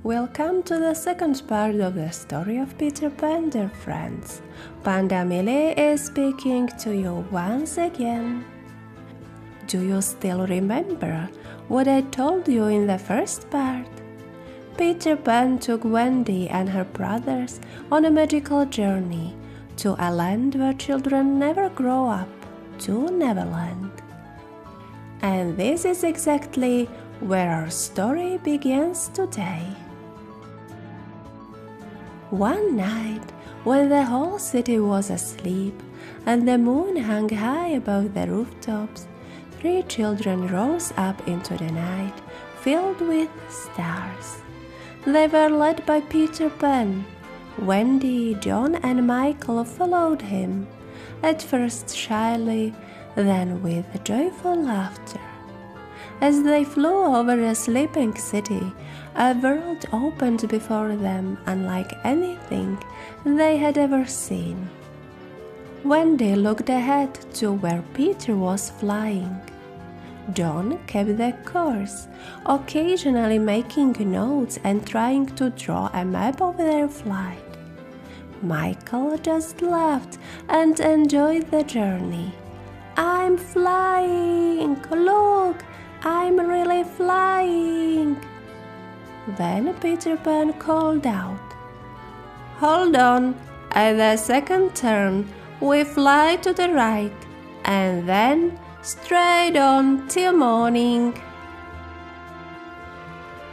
Welcome to the second part of the story of Peter Pan, dear friends. Panda Millie is speaking to you once again. Do you still remember what I told you in the first part? Peter Pan took Wendy and her brothers on a magical journey to a land where children never grow up, to Neverland. And this is exactly where our story begins today. One night, when the whole city was asleep and the moon hung high above the rooftops, 3 children rose up into the night filled with stars. They were led by Peter Pan. Wendy, John, and Michael followed him, at first shyly, then with joyful laughter. As they flew over a sleeping city, a world opened before them unlike anything they had ever seen. Wendy looked ahead to where Peter was flying. John kept the course, occasionally making notes and trying to draw a map of their flight. Michael just laughed and enjoyed the journey. "I'm flying! Look! I'm really flying!" Then Peter Pan called out, "Hold on, at the second turn we fly to the right and then straight on till morning."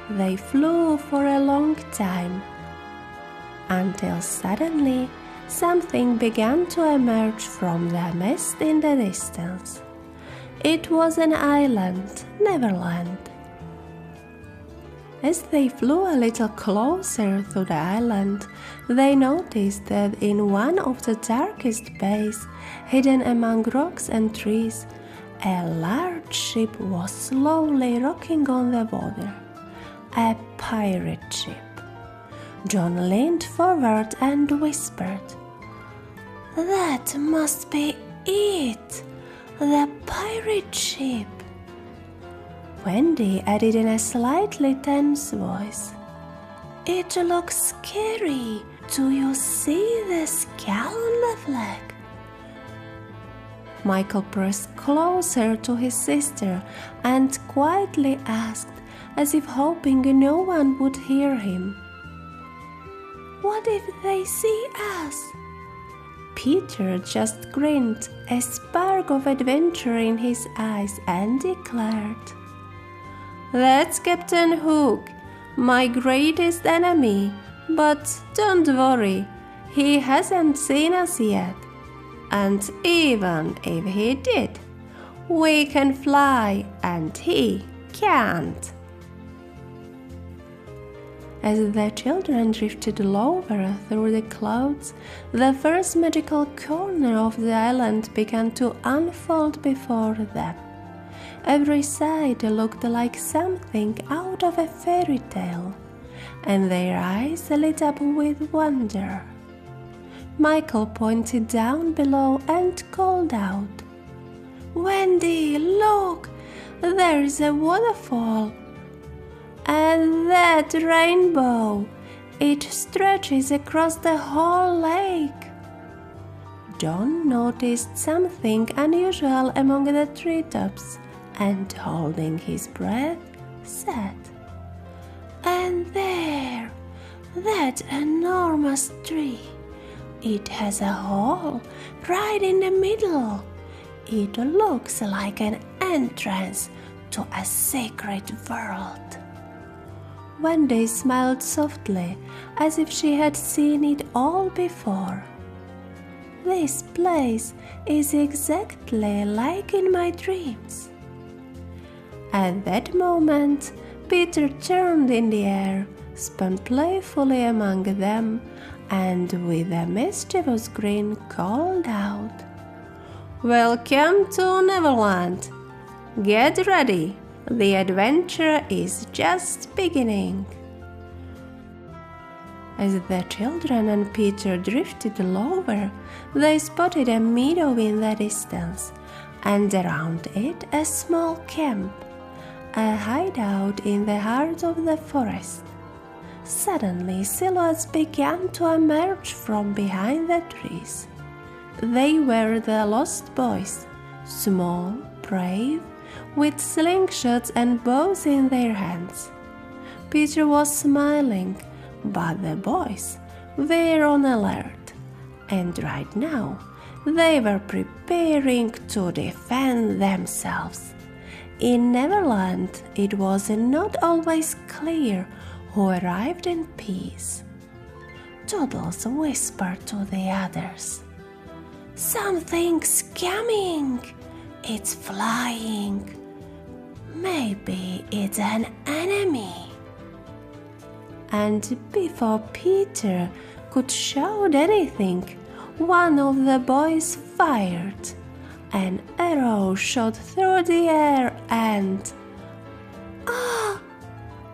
They flew for a long time until suddenly something began to emerge from the mist in the distance. It was an island, Neverland. As they flew a little closer to the island, they noticed that in one of the darkest bays, hidden among rocks and trees, a large ship was slowly rocking on the water. A pirate ship. John leaned forward and whispered, "That must be it! The pirate ship!" Wendy added in a slightly tense voice, "It looks scary. Do you see the skull on the flag?" Michael pressed closer to his sister and quietly asked, as if hoping no one would hear him, "What if they see us?" Peter just grinned, a spark of adventure in his eyes, and declared, "That's Captain Hook, my greatest enemy, but don't worry, he hasn't seen us yet. And even if he did, we can fly and he can't." As the children drifted lower through the clouds, the first magical corner of the island began to unfold before them. Every side looked like something out of a fairy tale, and their eyes lit up with wonder. Michael pointed down below and called out, "Wendy, look! There's a waterfall! And that rainbow! It stretches across the whole lake!" John noticed something unusual among the treetops and, holding his breath, said, "And there, that enormous tree! It has a hole right in the middle. It looks like an entrance to a sacred world." Wendy smiled softly, as if she had seen it all before. "This place is exactly like in my dreams." At that moment, Peter turned in the air, spun playfully among them, and with a mischievous grin called out, "Welcome to Neverland! Get ready! The adventure is just beginning." As the children and Peter drifted lower, they spotted a meadow in the distance, and around it a small camp, a hideout in the heart of the forest. Suddenly, silhouettes began to emerge from behind the trees. They were the lost boys, small, brave, with slingshots and bows in their hands. Peter was smiling, but the boys were on alert, and right now they were preparing to defend themselves. In Neverland, it was not always clear who arrived in peace. Toddles whispered to the others, "Something's coming! It's flying! Maybe it's an enemy!" And before Peter could shout anything, one of the boys fired. An arrow shot through the air and... "Ah!"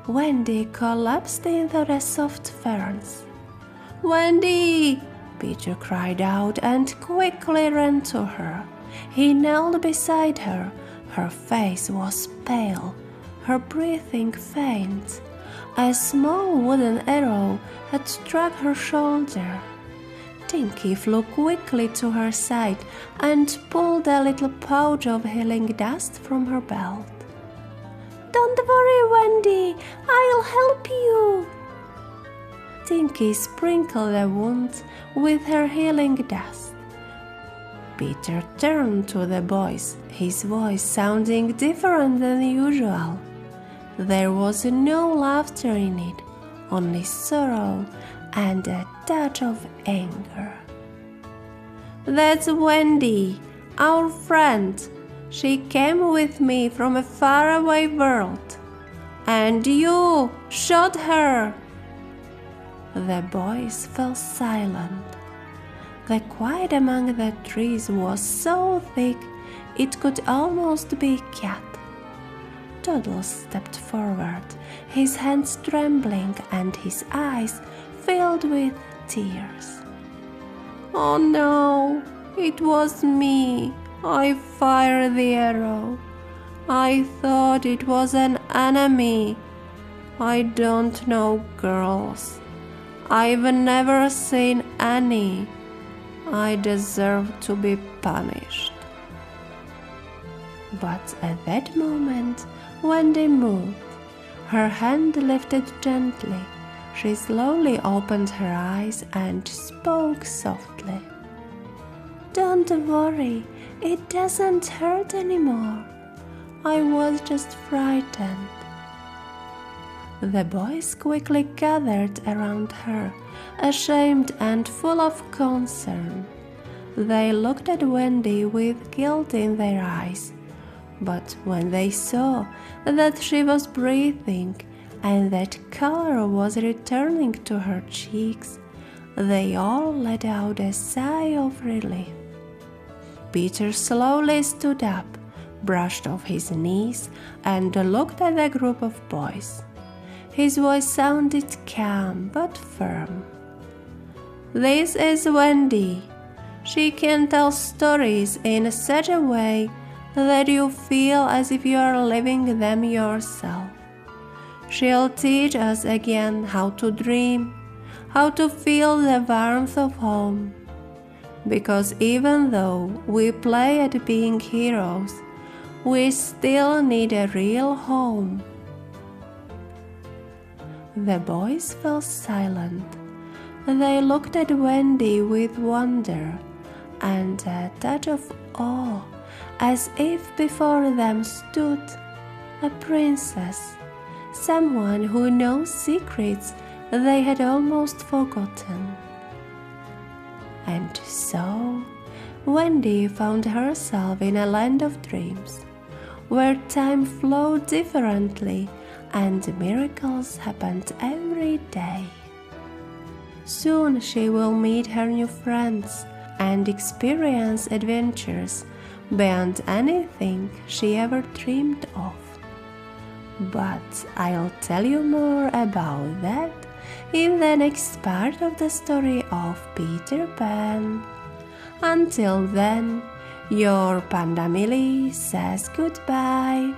Wendy collapsed into the soft ferns. "Wendy!" Peter cried out and quickly ran to her. He knelt beside her. Her face was pale, her breathing faint. A small wooden arrow had struck her shoulder. Tinky flew quickly to her side and pulled a little pouch of healing dust from her belt. "Don't worry, Wendy, I'll help you." Tinky sprinkled the wound with her healing dust. Peter turned to the boys, his voice sounding different than usual. There was no laughter in it, only sorrow and a touch of anger. "That's Wendy, our friend. She came with me from a faraway world. And you shot her!" The boys fell silent. The quiet among the trees was so thick it could almost be cat. Toddles stepped forward, his hands trembling and his eyes filled with tears. "Oh no, it was me. I fired the arrow. I thought it was an enemy. I don't know girls. I've never seen any. I deserve to be punished." But at that moment, Wendy moved. Her hand lifted gently. She slowly opened her eyes and spoke softly. "Don't worry, it doesn't hurt anymore. I was just frightened." The boys quickly gathered around her, ashamed and full of concern. They looked at Wendy with guilt in their eyes, but when they saw that she was breathing and that color was returning to her cheeks, they all let out a sigh of relief. Peter slowly stood up, brushed off his knees, and looked at the group of boys. His voice sounded calm but firm. "This is Wendy. She can tell stories in such a way that you feel as if you are living them yourself. She'll teach us again how to dream, how to feel the warmth of home. Because even though we play at being heroes, we still need a real home." The boys fell silent. They looked at Wendy with wonder and a touch of awe, as if before them stood a princess, someone who knows secrets they had almost forgotten. And so, Wendy found herself in a land of dreams, where time flowed differently and miracles happened every day. Soon she will meet her new friends and experience adventures beyond anything she ever dreamed of. But I'll tell you more about that in the next part of the story of Peter Pan. Until then, your Panda Millie says goodbye.